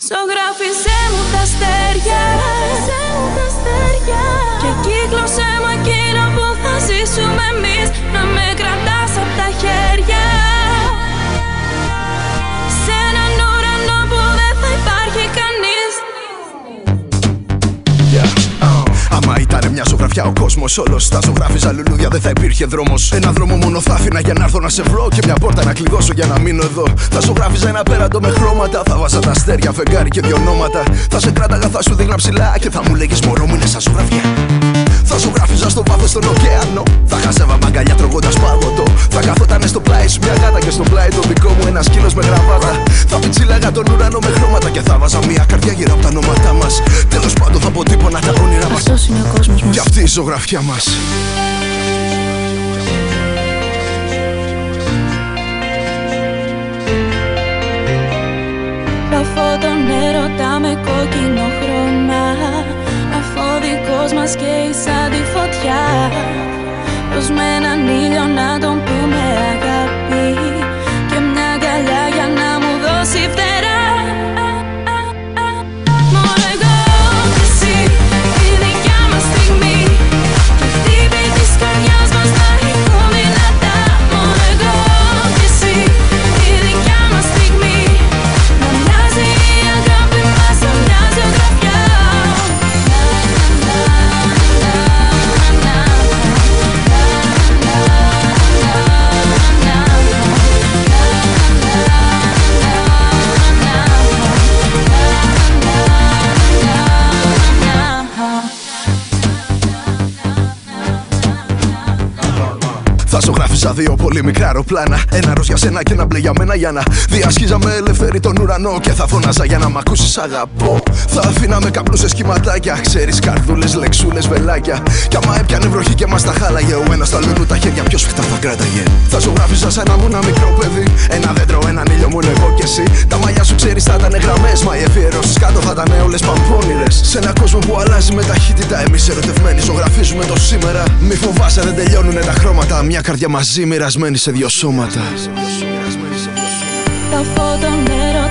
Ζωγράφιζε μου τα αστέρια και κύκλωσε μου εκείνο που θα ζήσουμε εμείς. Να με κρατάς απ' τα χέρια σε έναν ουρανό που δεν θα υπάρχει κανείς. Άμα ήταν μια ζωγραφιά ο κόσμος όλος, θα ζωγράφιζα λουλούδια, δεν θα υπήρχε δρόμος. Ένα δρόμο μόνο θα άφηνα για να έρθω να σε βρω, και μια πόρτα να κλειδώσω για να μείνω εδώ. Θα ζωγράφιζα ένα πέραντο με χρώματα, θα βάζα τα αστέρια, φεγγάρι και δυο ονόματα. Θα σε κράταγα, θα σου δείχνα ψηλά και θα μου λέγεις μωρό μου είναι σαν ζωγραφιά. Θα ζωγράφιζα στο βάθος στον ωκεανό, θα χάζευα μαγκαλιά τρώγοντας παγωτό. Θα καθότανε στο πλάι σου μια γάτα και στο πλάι το δικό μου ένας σκύλος με γραβάτα. Θα πιτσίλαγα τον ουρανό με χρώματα και θα βάζα μια καρδιά γύρω από τα ονόματά μας. Τέλος πάντων θα αποτύπωνα τα όνειρά μας. Αυτός είναι ο κόσμος μας Κι αυτή η ζωγραφιά μας. Βαφώ τον έρωτα με κόκκινο χρώμα, αφόδικος μας καίει σαν τη φωτιά. Πως με έναν ήλιο να τον πούμε αγάπη και μια αγκαλιά για να μου δώσει φτερά. Μόνο εγώ και εσύ, η δικιά μας στιγμή, και χτύπη της καρδιάς μας να ηχούν δυνατά. Μόνο εγώ και εσύ, η δικιά μας στιγμή, να μοιάζει η αγάπη μας σαν μια ζωγραφιά. Θα ζωγράφιζα δύο πολύ μικρά αεροπλάνα, ένα ροζ για σένα και ένα μπλε για μένα, για να διασχίζαμε ελεύθερη τον ουρανό. Και θα φώναζα για να μ' ακούσεις αγαπώ. Θα αφήναμε καπνούς σε σχηματάκια, ξέρεις, καρδούλες, λεξούλες, βελάκια. Κι άμα έπιανε βροχή και μας τα χάλαγε, ο ένας του αλλού τα χέρια πιο σφιχτά θα κράταγε. Θα ζωγράφιζα σαν να μου ένα μικρό παιδί, ένα δέντρο, έναν ήλιο, μόνο εγώ κι εσύ. Τα μαλλιά σου ξέρεις θα ήταν γραμμές, μα οι αφιερώσεις κάτω θα ήταν όλες παμπώνηρες. Σε ένα κόσμο που αλλάζει με ταχύτητα, εμείς ερωτευμένοι ζωγραφίζουμε το σήμερα. Μη φοβάσαι, δεν τελειώνουνε τα χρώματα. Μια καρδιά μαζί μοιρασμένη σε δύο σώματα. Θα φω τον νερό